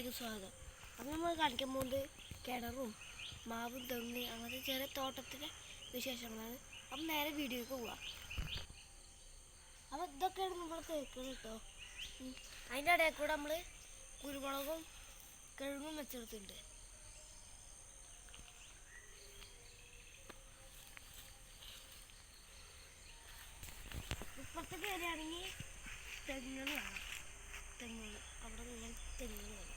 വീഡിയോയിലേക്ക് സ്വാഗതം. അപ്പം നമ്മൾ കാണിക്കാൻ പോകുന്നത് കിണറും മാവും തെങ്ങ് അങ്ങനത്തെ ചെറിയ തോട്ടത്തിൻ്റെ വിശേഷങ്ങളാണ്. അപ്പം നേരെ വീഡിയോയ്ക്ക് പോവാം. അപ്പം ഇതൊക്കെയാണ് നമ്മൾ തേക്കുന്നത് കേട്ടോ. അതിൻ്റെ ഇടയിൽ കൂടെ നമ്മൾ കുരുമുളകും കിഴങ്ങും വെച്ചെടുത്തിട്ടുണ്ട്. ഇപ്പുറത്തേക്ക് വരികയാണെങ്കിൽ തെങ്ങുകൾ കാണാം. തെങ്ങുകൾ അവിടെ നിങ്ങൾ തെങ്ങുകൾ കാണാം.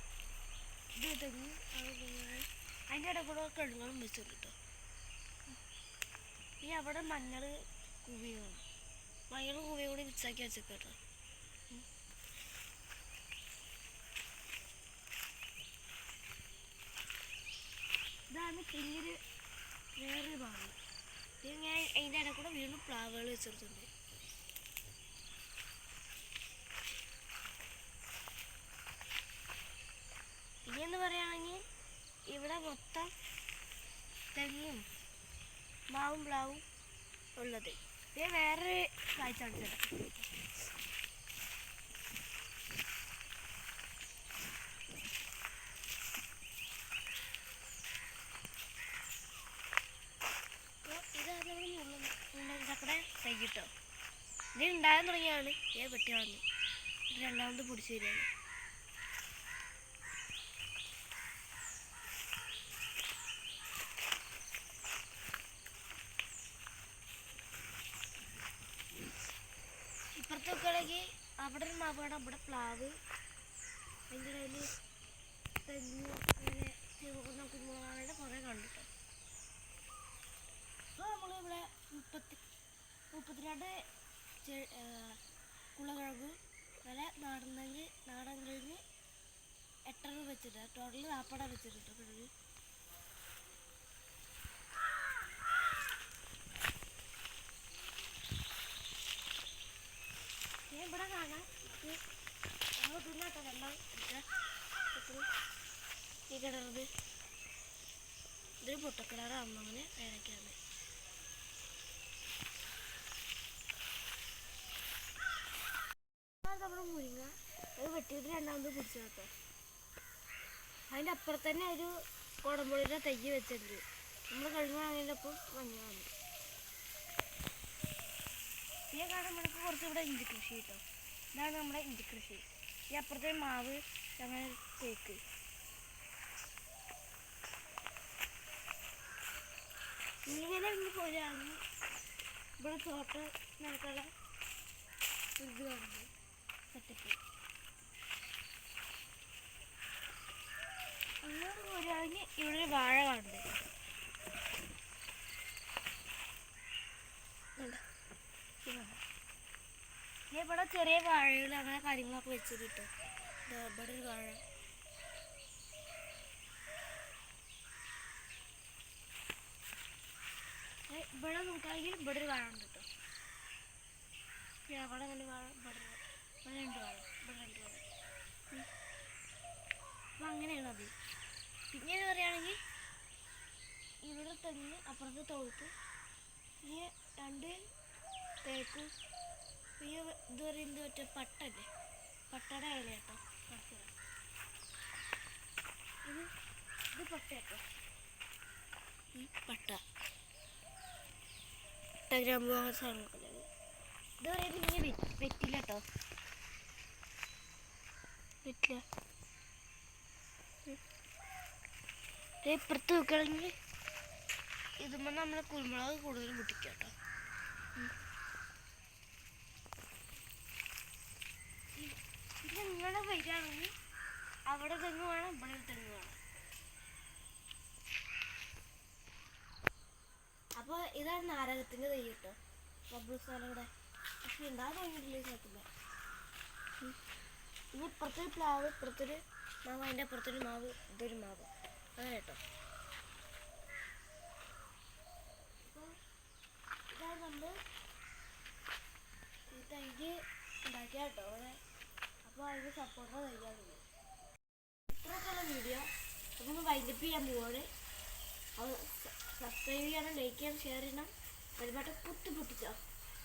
ഇത് തെങ്ങ് അതിൻ്റെ ഇടയിൽ കൂടെ കിഴങ്ങുകളും വെച്ചിട്ടുണ്ട് കേട്ടോ. ഇനി അവിടെ മഞ്ഞൾ കൂവിയാണ്. മഞ്ഞൾ കൂവിയും കൂടി മിക്സാക്കി വെച്ചേക്കാം കേട്ടോ. ഇതാണ് തെങ്ങിന് വേറൊരു ഭാഗം. പിന്നെ അതിൻ്റെ ഇടയിൽ കൂടെ വീണ്ടും പ്ലാവുകൾ വെച്ചെടുത്തിട്ടുണ്ട്. ഇനിയെന്ന് പറയുകയാണെങ്കിൽ ഇവിടെ മൊത്തം തെങ്ങും മാവും പ്ലാവും ഉള്ളത്. പിന്നെ വേറൊരു കാഴ്ച കാണിച്ചത് ഇതാണ് മുള്ളക്കടെ തൈ കേട്ടോ. ഇത് ഉണ്ടാകാൻ തുടങ്ങിയാണ് വെട്ടി കളഞ്ഞു. രണ്ടാമത് പിടിച്ചു തരികയാണ്. ഇപ്പുറത്തെ നോക്കുകയാണെങ്കിൽ അവിടെ ഒരു മാവാണ്, അവിടെ പ്ലാവ്, അതിൻ്റെ ഇടയിൽ തെങ്ങ്, അങ്ങനെ കുരുമുളകാണ് കുറേ കണ്ടിട്ടോ. അപ്പോൾ നമ്മളിവിടെ 32 കുളകിഴങ്ങ്, അതുപോലെ നാടൻ കിഴങ്ങ് 8 വെച്ചിട്ട് ടോട്ടൽ 40 വെച്ചിട്ട് കിഴങ്ങ്. ഇവിടെ കാണാം നമ്മൾ പിന്നാട്ടോ വെള്ളം ഈ കിണറത് ഇതൊരു പൊട്ടക്കിണറാണ്. അങ്ങനെ വേനയ്ക്കാണ്. നമ്മുടെ മുരിങ്ങ അത് വെട്ടിയിട്ട് രണ്ടാമത് പിടിച്ചു കേട്ടോ. അതിൻ്റെ അപ്പുറത്ത് തന്നെ ഒരു കുടംപുളിയുടെ തൈ വെച്ചിട്ടുണ്ട്. നമ്മൾ കഴിഞ്ഞ വാങ്ങിയതിൻ്റെ ഒപ്പം മഞ്ഞളാണ്. ഈ കാണാൻ നമുക്ക് കുറച്ച് ഇവിടെ ഇഞ്ചി കൃഷി കേട്ടോ. ഇതാണ് നമ്മുടെ ഇഞ്ചി കൃഷി. ഈ അപ്പുറത്തെ മാവ്, അങ്ങനെ തേക്ക്. ഇങ്ങനെ ഇങ്ങനെ പോലെയാണ് ഇവിടെ തോട്ടം നടക്കാനുള്ള ഇത് കാണുന്നത് സെറ്റപ്പ്. അങ്ങോട്ട് പോലെയാണെങ്കിൽ ഇവിടെ ഒരു വാഴ കാണുന്നത്. ഇവിടെ ചെറിയ വാഴകൾ അങ്ങനെ കാര്യങ്ങളൊക്കെ വെച്ചിട്ട് കിട്ടും. ഇവിടെ ഒരു വാഴ, ഇവിടെ നോക്കുകയാണെങ്കിൽ ഇവിടെ ഒരു വാഴ ഉണ്ട് കേട്ടോ. അവിടെ അങ്ങനെ വാഴ, ഇവിടെ 2 വാഴ, ഇവിടെ 2 വാഴ. അപ്പം അങ്ങനെയാണ് അത്. പിന്നെ പറയുകയാണെങ്കിൽ ഇവിടെ തെങ്ങ്, അപ്പുറത്ത് തൊഴുത്ത്, പിന്നെ 2 തേക്ക്, പിന്നെ ഇത് പറയുന്നത് മറ്റേ പട്ടല്ലേ, പട്ടയുടെ ഇല കേട്ടോ. ഇത് പട്ട കേട്ടോ. ഈ പട്ട ഗ്രാമ്പു സാധനങ്ങളൊക്കെ. ഇത് പറയുന്നത് ഇങ്ങനെ വെറ്റില്ല കേട്ടോ. വെറ്റില്ല. ഇപ്പുറത്ത് നോക്കുകയാണെങ്കിൽ ഇതുമ്പോൾ നമ്മൾ കുരുമുളക് കൂടുതൽ പൊട്ടിക്കുക കേട്ടോ. പിന്നെ നിങ്ങളുടെ വരികയാണെങ്കിൽ അവിടെ തെങ്ങ് വേണം, ഇവിടെ തെങ്ങ് വേണം. അപ്പോൾ ഇതാണ് നാരകത്തിൻ്റെ തൈ കേട്ടോ. ബബ്ബിൾസോലയുടെ പക്ഷെ ഉണ്ടാകാൻ തുടങ്ങിയിട്ടില്ല ചേർക്കുമ്പോൾ. ഇനി ഇപ്പുറത്തൊരു പ്ലാവ്, ഇപ്പുറത്തൊരു മാവ്, അതിൻ്റെ അപ്പുറത്തൊരു മാവ്, ഇതൊരു മാവ്, അങ്ങനെ കേട്ടോ. അപ്പോൾ ഇതാണ് നമ്മൾ ഈ തൈ ഉണ്ടാക്കിയ കേട്ടോ അവിടെ. അപ്പോൾ അതിന് സപ്പോർട്ടർ തയ്യാറുണ്ട്. ഇത്രയൊക്കെയുള്ള വീഡിയോ അതൊന്ന് വൈൻഡപ്പ് ചെയ്യാൻ പോവാണ്. അത് സബ്സ്ക്രൈബ് ചെയ്യണം, ലൈക്ക് ചെയ്യണം, ഷെയർ ചെയ്യണം. ഒരുപാട് പൊട്ടിച്ചോ.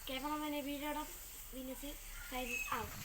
ക്യാമറമാൻ നബീലോടൊപ്പം വിനസ് സൈൻ ഔട്ട്.